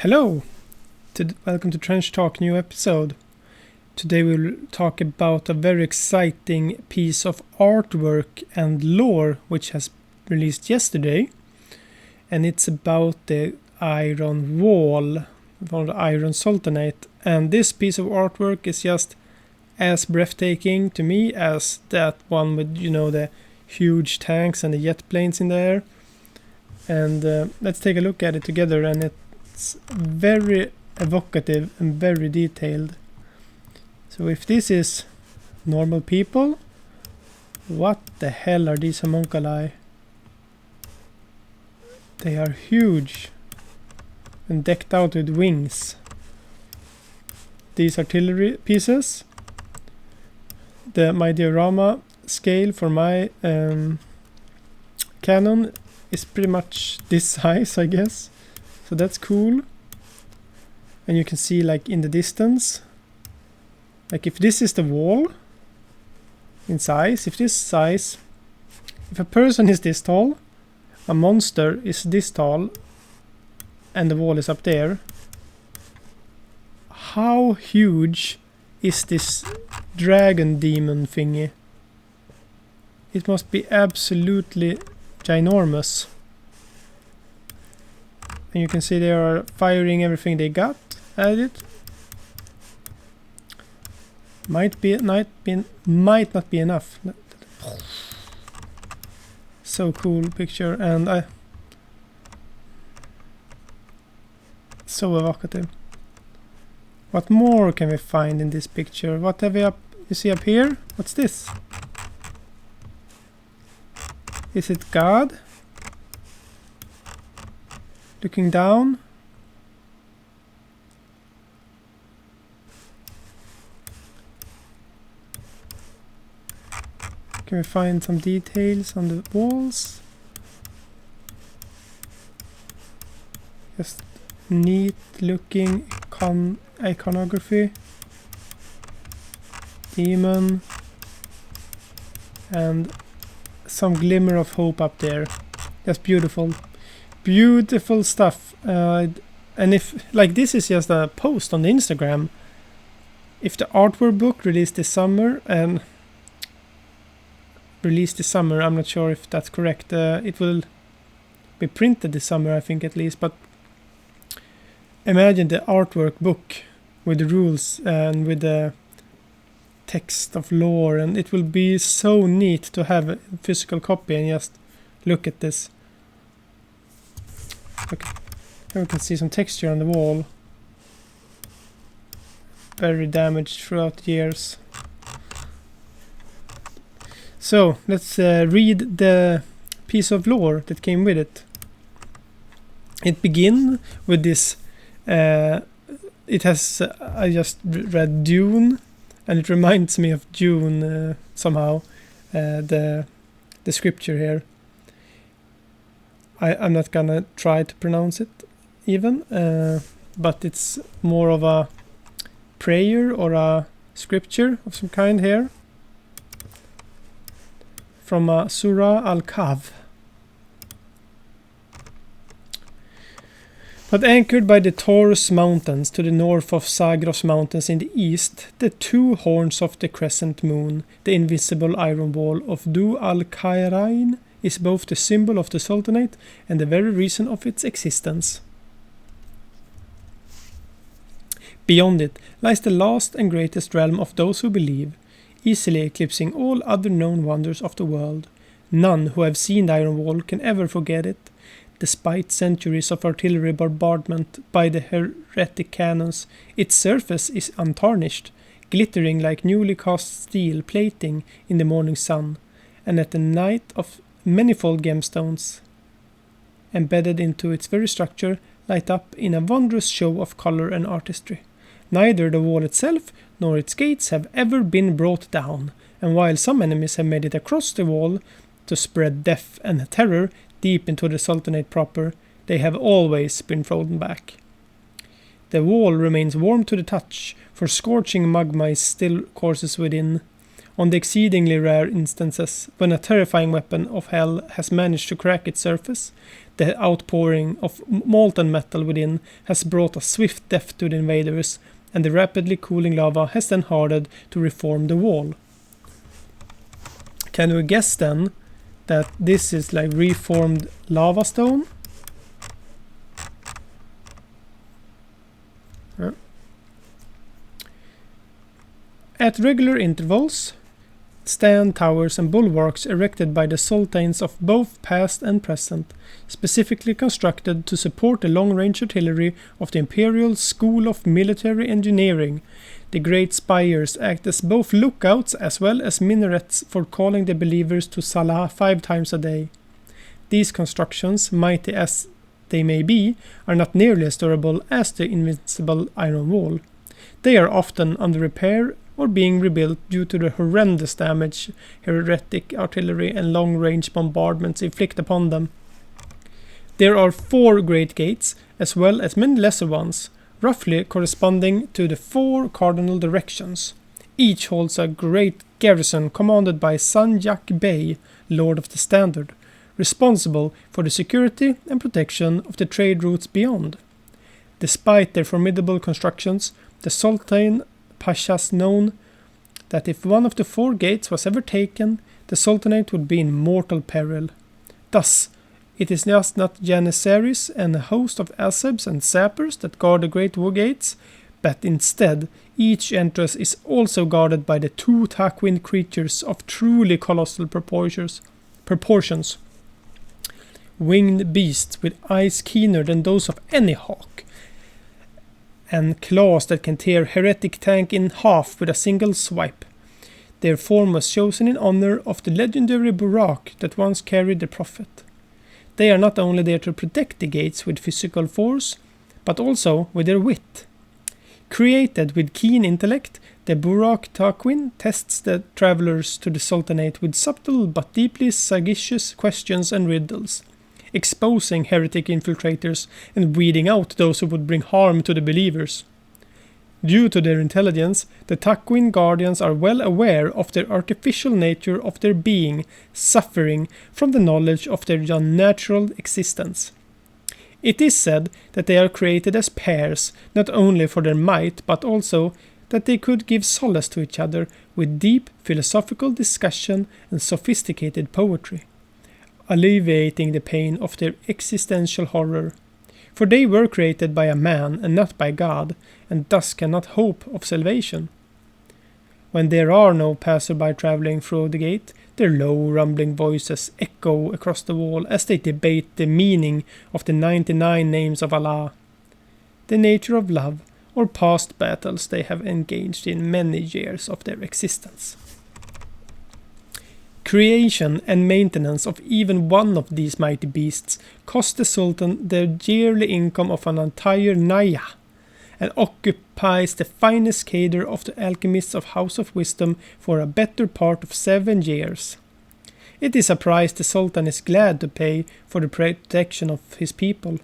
Hello! Welcome to Trench Talk, new episode. Today we'll talk about a very exciting piece of artwork and lore which has released yesterday. And it's about the Iron Wall from the Iron Sultanate. And this piece of artwork is just as breathtaking to me as that one with, the huge tanks and the jet planes in there. And let's take a look at it together, and it's very evocative and very detailed. So if this is normal people, what the hell are these homunculi? They are huge and decked out with wings. These artillery pieces. My diorama scale for my cannon is pretty much this size, I guess. So that's cool. And you can see, like, in the distance, like if this is the wall in size, if a person is this tall, a monster is this tall, and the wall is up there, how huge is this dragon demon thingy? It must be absolutely ginormous. And you can see they are firing everything they got at it. Might not be enough. So cool picture, and so evocative. What more can we find in this picture? What have we up? You see up here? What's this? Is it God? Looking down? Can we find some details on the walls? Just neat looking iconography. Demon. And some glimmer of hope up there. That's beautiful. Beautiful stuff. And if, like, this is just a post on the Instagram. If the artwork book released this summer, I'm not sure if that's correct. It will be printed this summer, I think, at least. But imagine the artwork book with the rules and with the text of lore, and it will be so neat to have a physical copy and just look at this. Okay, here we can see some texture on the wall. Very damaged throughout the years. So let's read the piece of lore that came with it. It begins with this. It has. I just read Dune, and it reminds me of Dune somehow. The scripture here. I'm not gonna try to pronounce it even, but it's more of a prayer or a scripture of some kind here. From Surah Al-Kahf. But anchored by the Taurus Mountains to the north of Zagros Mountains in the east, the two horns of the crescent moon, the invisible iron wall of Du al-Khayrain, is both the symbol of the Sultanate and the very reason of its existence. Beyond it lies the last and greatest realm of those who believe, easily eclipsing all other known wonders of the world. None who have seen the Iron Wall can ever forget it. Despite centuries of artillery bombardment by the heretic cannons, its surface is untarnished, glittering like newly cast steel plating in the morning sun, and at the night of manifold gemstones, embedded into its very structure, light up in a wondrous show of color and artistry. Neither the wall itself nor its gates have ever been brought down, and while some enemies have made it across the wall to spread death and terror deep into the Sultanate proper, they have always been thrown back. The wall remains warm to the touch, for scorching magma still courses within. On the exceedingly rare instances when a terrifying weapon of hell has managed to crack its surface, the outpouring of molten metal within has brought a swift death to the invaders, and the rapidly cooling lava has then hardened to reform the wall. Can we guess then that this is like reformed lava stone? At regular intervals stand towers and bulwarks erected by the sultans of both past and present, specifically constructed to support the long-range artillery of the Imperial School of Military Engineering. The great spires act as both lookouts as well as minarets for calling the believers to Salah 5 times a day. These constructions, mighty as they may be, are not nearly as durable as the invincible iron wall. They are often under repair or being rebuilt due to the horrendous damage heretic artillery and long-range bombardments inflict upon them. There are 4 great gates, as well as many lesser ones, roughly corresponding to the 4 cardinal directions. Each holds a great garrison commanded by Sanjak Bey, Lord of the Standard, responsible for the security and protection of the trade routes beyond. Despite their formidable constructions, the Sultan Pashas known that if one of the 4 gates was ever taken, the Sultanate would be in mortal peril. Thus, it is just not Janissaries and a host of Asebs and Sappers that guard the great war gates, but instead, each entrance is also guarded by the 2 Takwin creatures of truly colossal proportions. Winged beasts with eyes keener than those of any hawk, and claws that can tear heretic tank in half with a single swipe. Their form was chosen in honor of the legendary Burak that once carried the prophet. They are not only there to protect the gates with physical force, but also with their wit. Created with keen intellect, the Burak Takwin tests the travelers to the Sultanate with subtle but deeply sagacious questions and riddles, exposing heretic infiltrators and weeding out those who would bring harm to the believers. Due to their intelligence, the Takwin guardians are well aware of the artificial nature of their being, suffering from the knowledge of their unnatural existence. It is said that they are created as pairs, not only for their might, but also that they could give solace to each other with deep philosophical discussion and sophisticated poetry, alleviating the pain of their existential horror. For they were created by a man and not by God, and thus cannot hope of salvation. When there are no passerby traveling through the gate, their low rumbling voices echo across the wall as they debate the meaning of the 99 names of Allah, the nature of love, or past battles they have engaged in many years of their existence. Creation and maintenance of even one of these mighty beasts cost the Sultan the yearly income of an entire Naya, and occupies the finest cadre of the alchemists of House of Wisdom for a better part of 7 years. It is a price the Sultan is glad to pay for the protection of his people.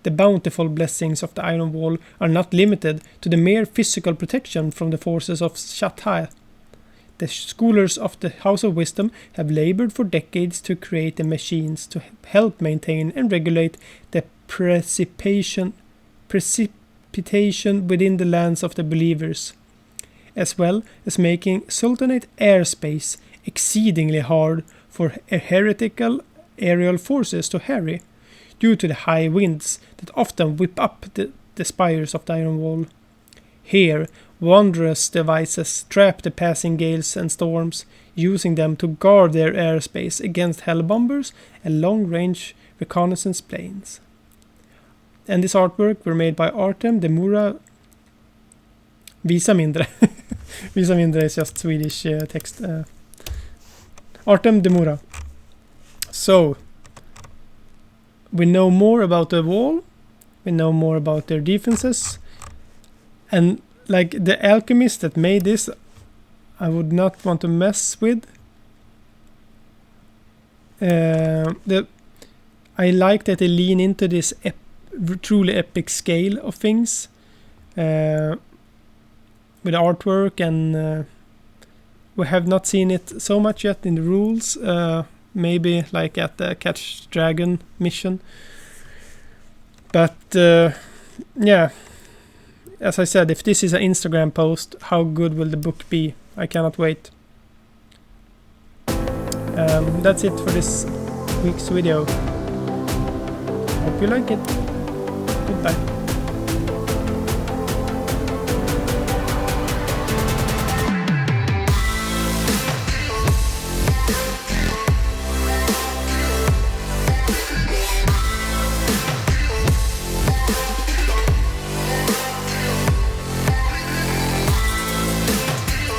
The bountiful blessings of the Iron Wall are not limited to the mere physical protection from the forces of Shatai. The scholars of the House of Wisdom have labored for decades to create the machines to help maintain and regulate the precipitation within the lands of the believers, as well as making Sultanate airspace exceedingly hard for heretical aerial forces to harry, due to the high winds that often whip up the spires of the Iron Wall. Here, wondrous devices trap the passing gales and storms, using them to guard their airspace against hellbombers and long-range reconnaissance planes. And this artwork were made by Artem Demura. Visa mindre. Visa mindre is just Swedish text. Artem Demura. So, we know more about the wall. We know more about their defenses. And like the alchemist that made this, I would not want to mess with. I like that they lean into this truly epic scale of things, with artwork and We have not seen it so much yet in the rules, maybe like at the Catch Dragon mission. But yeah, as I said, if this is an Instagram post, how good will the book be? I cannot wait. That's it for this week's video. Hope you like it. Goodbye.